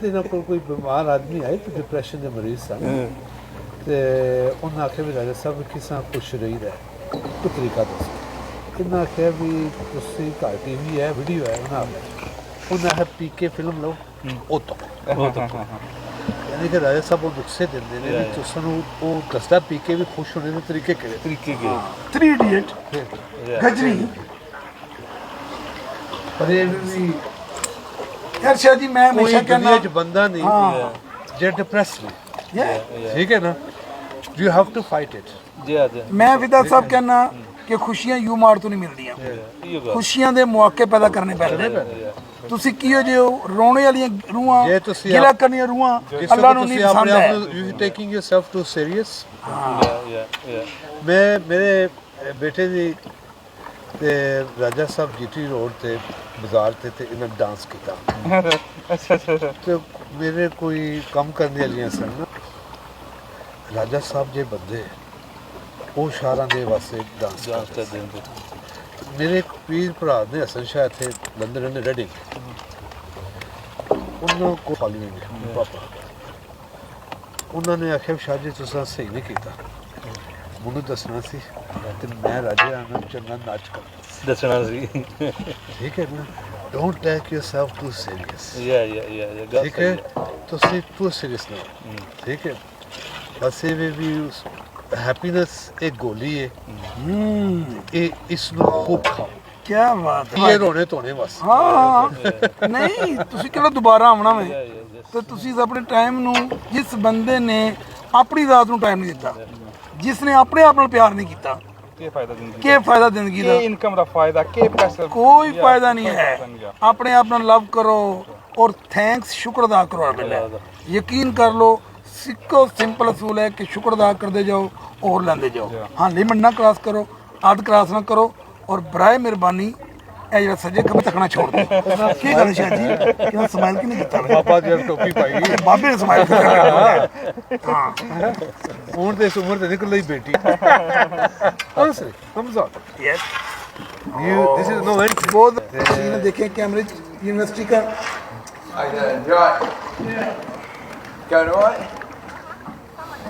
ਇਹਨਾਂ ਕੋਲ ਕੋਈ ਬਿਮਾਰ ਆਦਮੀ ਆਏ ਤੇ ਡਿਪਰੈਸ਼ਨ ਦੇ ਮਰੀਜ਼ ਸਨ ਤੇ ਉਹਨਾਂ ਆਖਿਆ ਵੀ ਰਾਜਾ ਸਾਹਿਬ ਕਿਸ ਤਰ੍ਹਾਂ ਖੁਸ਼ ਰਹੀਦਾ ਕੋਈ ਤਰੀਕਾ ਦੱਸੋ। ਇਹਨਾਂ ਆਖਿਆ ਵੀ ਤੁਸੀਂ ਘਰ ਟੀਵੀ ਹੈ ਵੀਡੀਓ ਹੈ ਉਹਨਾਂ ਆਖਿਆ ਪੀ ਕੇ ਫਿਲਮ ਲਓ ਉਹ ਤੋਂ ਯਾਨੀ ਕਿ ਰਾਜਾ ਸਾਹਿਬ ਉਹ ਨੁਕਸੇ ਦਿੰਦੇ ਨੇ ਵੀ ਤੁਸੀਂ ਨੂੰ ਉਹ ਦੱਸਦਾ ਪੀ ਕੇ ਵੀ ਖੁਸ਼ ਹੋਣੇ ਦੇ ਤਰੀਕੇ ਕਿਹੜੇ ਤਰੀਕੇ 3 ਇਡੀਅਟ ਗਜਰੀ ਪਰ ਇਹ ਵੀ यार शायद जी मैं हमेशा कहना दुनिया च बंदा नहीं जो डिप्रेस ने ठीक है ना you have to fight it मैं विदा साहब कहना कि खुशियां यू मार तो नहीं मिलदियां खुशियां दे मौके पैदा करने पैंदे ਤੁਸੀਂ ਕਿਹੋ ਜਿਹੇ ਹੋ ਰੋਣੇ ਵਾਲੀਆਂ ਰੂਹਾਂ ਗਿਲਾ ਕਰਨੀਆਂ ਰੂਹਾਂ ਅੱਲਾਹ ਨੂੰ ਨਹੀਂ ਪਸੰਦ ਹੈ you taking yourself too serious ਮੈਂ ਮੇਰੇ ਬੇਟੇ ਦੀ ਤੇ ਰਾਜਾ ਸਾਹਿਬ ਜੀਟੀ ਰੋਡ ਤੇ ਬਾਜ਼ਾਰ ਤੇ ਇਹਨਾਂ ਡਾਂਸ ਕੀਤਾ ਅੱਛਾ ਤੇ ਮੇਰੇ ਕੋਈ ਕੰਮ ਕਰਨ ਵਾਲੀਆਂ ਸਨ ਨਾ ਰਾਜਾ ਸਾਹਿਬ ਜੇ ਬੰਦੇ ਉਹ ਸ਼ਾਰਾਂ ਦੇ ਵਾਸਤੇ ਡਾਂਸ ਕਰਦੇ ਮੇਰੇ ਪੀਰ ਭਰਾ ਨੇ ਹਸਨ ਸ਼ਾਹ ਇੱਥੇ ਲੰਡਨ ਦੇ ਰੈਡਿੰਗ ਉਹਨਾਂ ਕੋ ਫਾਲੋਇੰਗ ਪਾਪਾ ਉਹਨਾਂ ਨੇ ਆਖਿਆ ਸ਼ਾਹ ਜੀ ਤੁਸੀਂ ਸਹੀ ਨਹੀਂ ਕੀਤਾ ਮੈਨੂੰ ਦੱਸਣਾ ਸੀ ਤੇ ਮੈਂ ਰਾਜੇ ਆਨੰਦ ਚੰਗਾ ਨਾਚ ਕਰਦਾ ਦੱਸਣਾ ਸੀ ਠੀਕ ਹੈ ਨਾ don't take yourself too serious ਯਾ ਠੀਕ ਹੈ ਤੁਸੀਂ ਟੂ ਸੀਰੀਅਸ ਨਾ ਠੀਕ ਹੈ ਬਸ ਇਹ ਵੀ हैप्पीनेस एक गोली है इसमें खूब खाओ क्या बात है ये रोने धोने बस हाँ नहीं ਤੁਸੀਂ ਕਿਹੜਾ ਦੁਬਾਰਾ ਆਉਣਾ ਵੇ ਤੇ ਤੁਸੀਂ ਆਪਣੇ ਟਾਈਮ ਨੂੰ ਜਿਸ ਬੰਦੇ ਨੇ ਆਪਣੀ ਰਾਤ ਨੂੰ ਟਾਈਮ ਨਹੀਂ ਦਿੱਤਾ ਜਿਸ ਨੇ ਆਪਣੇ ਆਪ ਨਾਲ ਪਿਆਰ ਨਹੀਂ ਕੀਤਾ ਕੀ ਫਾਇਦਾ ਜ਼ਿੰਦਗੀ ਦਾ ਇਨਕਮ ਦਾ ਫਾਇਦਾ ਕੀ ਪੈਸਾ ਕੋਈ ਫਾਇਦਾ ਨਹੀਂ ਹੈ ਆਪਣੇ ਆਪ ਨਾਲ ਲਵ ਕਰੋ ਔਰ ਥੈਂਕਸ ਸ਼ੁਕਰ ਅਦਾ ਕਰੋ ਅੱਲਾ ਯਕੀਨ ਕਰ ਲੋ सिक्को सिंपल असूल है कि शुक्र अदा करते जाओ और लेंदे जाओ हाँ लिमिट ना क्रॉस करो आदत क्रॉस ना करो और बराए मेहरबानी जो सजे खबर तकना छोड़ दो की गल शाह जी कि स्माइल की नहीं किया बाबा जी टोपी पाई बाबे ने स्माइल हाँ हूं ते इस उम्र ते निकल ही बेटी honestly thumbs up yes you this is no end बहुत ने देखे कैमरे यूनिवर्सिटी का How you doing? You right? Yeah. Going all right?